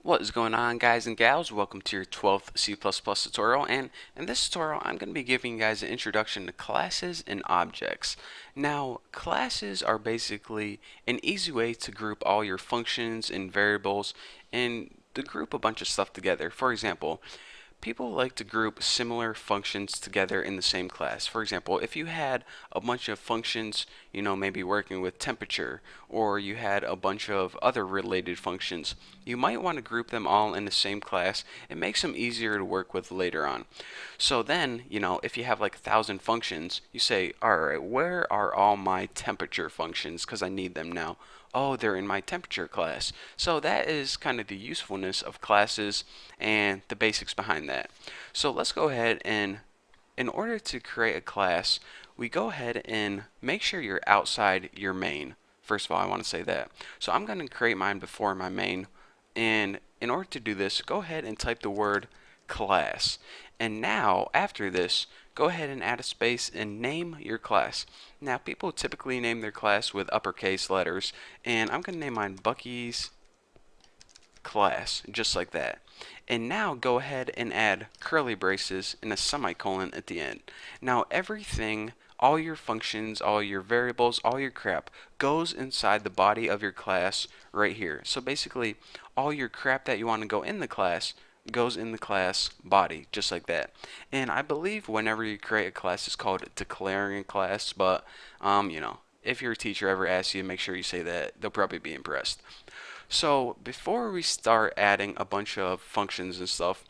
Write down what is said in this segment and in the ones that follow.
What is going on, guys and gals? Welcome to your 12th C++ tutorial, and in this tutorial I'm going to be giving you guys an introduction to classes and objects. Now, classes are basically an easy way to group all your functions and variables and to group a bunch of stuff together. For example, people like to group similar functions together in the same class. For example, if you had a bunch of functions, maybe working with temperature, or you had a bunch of other related functions, you might want to group them all in the same class. It makes them easier to work with later on. So then, if you have like 1,000 functions, you say, alright, where are all my temperature functions? Because I need them now. Oh, they're in my temperature class. So that is kind of the usefulness of classes and the basics behind that. So let's go ahead and in order to create a class, we go ahead and make sure you're outside your main. First of all, I want to say that. So I'm going to create mine before my main. And in order to do this, go ahead and type the word class. And now, after this, go ahead and add a space and name your class. Now, people typically name their class with uppercase letters, and I'm going to name mine Bucky's class, just like that. And now go ahead and add curly braces and a semicolon at the end. Now everything, all your functions, all your variables, all your crap goes inside the body of your class right here. So basically, all your crap that you want to go in the class goes in the class body, just like that. And I believe whenever you create a class, it's called declaring a class, but if your teacher ever asks you, make sure you say that. They'll probably be impressed. So before we start adding a bunch of functions and stuff,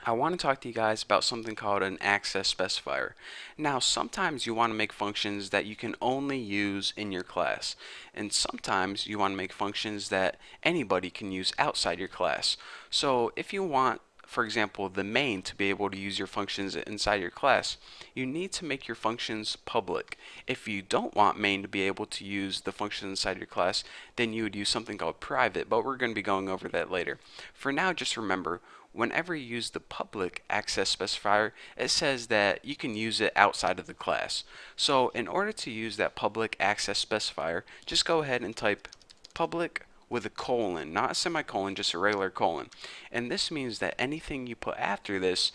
I want to talk to you guys about something called an access specifier. Now, sometimes you want to make functions that you can only use in your class, and sometimes you want to make functions that anybody can use outside your class. So if you want, for example, the main to be able to use your functions inside your class, you need to make your functions public. If you don't want main to be able to use the functions inside your class, then you would use something called private, but we're going to be going over that later. For now, just remember, whenever you use the public access specifier, it says that you can use it outside of the class. So in order to use that public access specifier, just go ahead and type public with a colon, not a semicolon, just a regular colon. And this means that anything you put after this,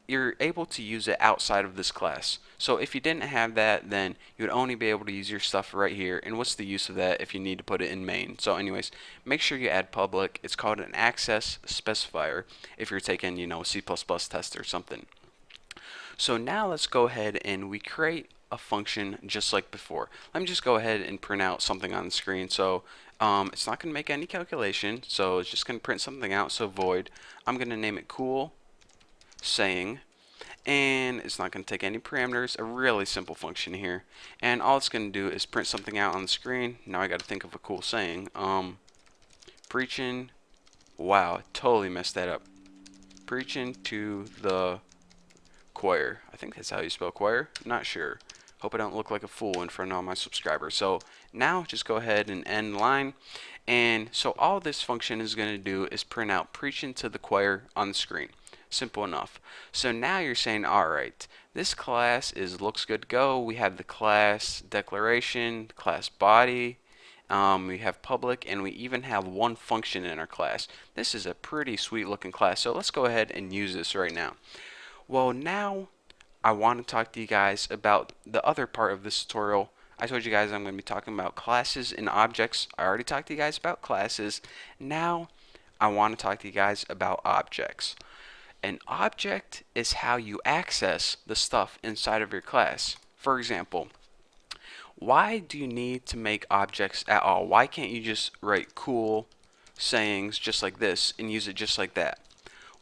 you're able to use it outside of this class. So if you didn't have that, then you would only be able to use your stuff right here. And what's the use of that if you need to put it in main? So anyways, make sure you add public. It's called an access specifier if you're taking, C++ test or something. So now let's go ahead and we create a function just like before. Let me just go ahead and print out something on the screen. So it's not going to make any calculation, so it's just going to print something out. So void. I'm going to name it cool saying, and it's not going to take any parameters. A really simple function here, and all it's going to do is print something out on the screen. Now I got to think of a cool saying. Preaching. Wow, totally messed that up. Preaching to the choir. I think that's how you spell choir. Not sure. Hope I don't look like a fool in front of all my subscribers. So now just go ahead and end line. And so all this function is going to do is print out preaching to the choir on the screen. Simple enough. So now you're saying, alright, this class looks good to go. We have the class declaration, class body, we have public, and we even have one function in our class. This is a pretty sweet looking class. So let's go ahead and use this right now. Well, now I want to talk to you guys about the other part of this tutorial. I told you guys I'm going to be talking about classes and objects. I already talked to you guys about classes. Now I want to talk to you guys about objects. An object is how you access the stuff inside of your class. For example, why do you need to make objects at all? Why can't you just write cool sayings just like this and use it just like that?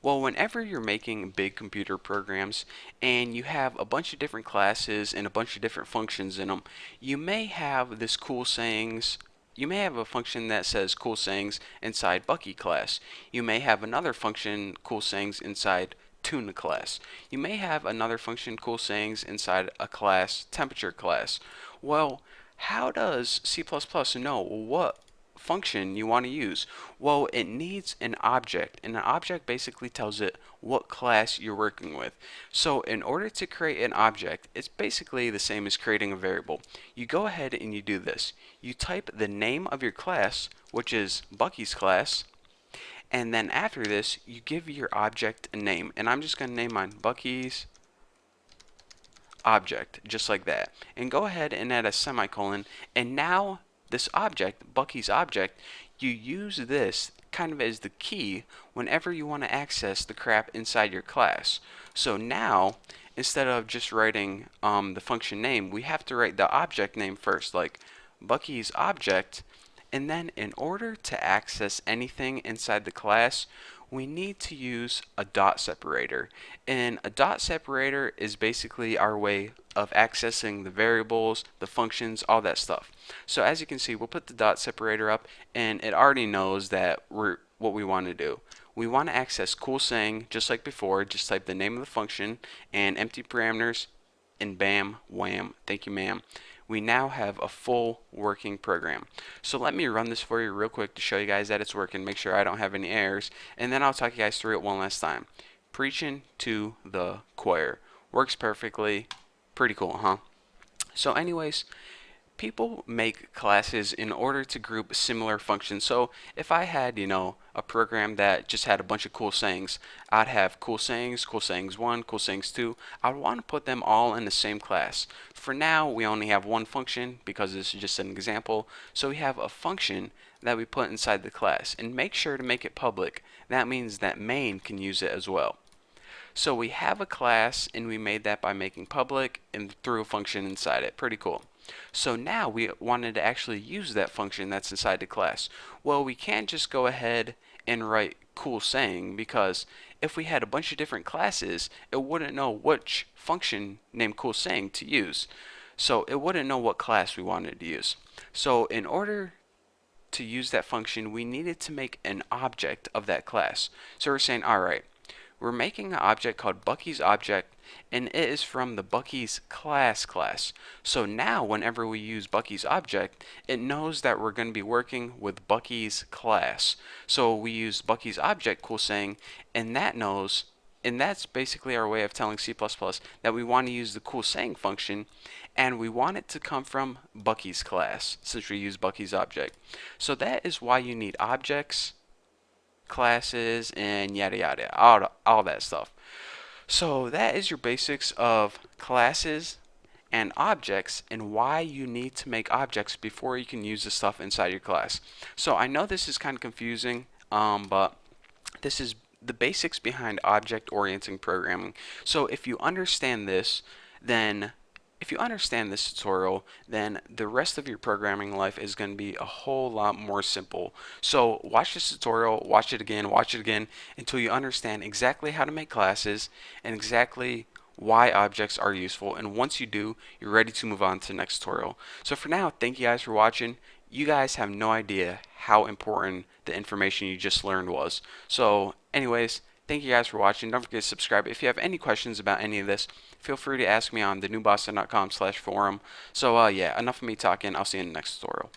Well, whenever you're making big computer programs and you have a bunch of different classes and a bunch of different functions in them, you may have this cool sayings. You may have a function that says cool sayings inside Bucky class. You may have another function cool sayings inside tuna class. You may have another function cool sayings inside a class temperature class. Well, how does C++ know what function you want to use? Well, it needs an object, and an object basically tells it what class you're working with. So in order to create an object, it's basically the same as creating a variable. You go ahead and you do this. You type the name of your class, which is Bucky's class, And then after this, you give your object a name. And I'm just going to name mine Bucky's object, just like that. And go ahead and add a semicolon. And now this object, Bucky's object, you use this kind of as the key whenever you want to access the crap inside your class. So now, instead of just writing the function name, we have to write the object name first, like Bucky's object. And then in order to access anything inside the class, we need to use a dot separator. And a dot separator is basically our way of accessing the variables, the functions, all that stuff. So as you can see, we'll put the dot separator up, and it already knows that what we want to do. We want to access cool saying just like before. Just type the name of the function and empty parameters, and bam, wham, thank you ma'am. We now have a full working program. So let me run this for you real quick to show you guys that it's working, make sure I don't have any errors, and then I'll talk you guys through it one last time. Preaching to the choir. Works perfectly. Pretty cool, huh? So anyways, people make classes in order to group similar functions. So if I had, a program that just had a bunch of cool sayings, I'd have cool sayings 1, cool sayings 2. I'd want to put them all in the same class. For now, we only have one function because this is just an example. So we have a function that we put inside the class, and make sure to make it public. That means that main can use it as well. So we have a class, and we made that by making public and threw a function inside it. Pretty cool. So now we wanted to actually use that function that's inside the class. Well, we can't just go ahead and write cool saying, because if we had a bunch of different classes, it wouldn't know which function named cool saying to use. So it wouldn't know what class we wanted to use. So in order to use that function, we needed to make an object of that class. So we're saying, alright, we're making an object called Bucky's object, and it is from the Bucky's class. So now whenever we use Bucky's object, it knows that we're going to be working with Bucky's class. So we use Bucky's object cool saying, and that knows, and that's basically our way of telling C++ that we want to use the cool saying function, and we want it to come from Bucky's class since we use Bucky's object. So that is why you need objects, classes, and yada yada, all that stuff. So that is your basics of classes and objects, and why you need to make objects before you can use the stuff inside your class. So I know this is kind of confusing, but this is the basics behind object-oriented programming. So if you understand this, then tutorial, then the rest of your programming life is going to be a whole lot more simple. So watch this tutorial, watch it again until you understand exactly how to make classes and exactly why objects are useful. And once you do, you're ready to move on to the next tutorial. So for now, thank you guys for watching. You guys have no idea how important the information you just learned was. So anyways, thank you guys for watching. Don't forget to subscribe. If you have any questions about any of this, feel free to ask me on thenewboston.com/forum. So yeah, enough of me talking. I'll see you in the next tutorial.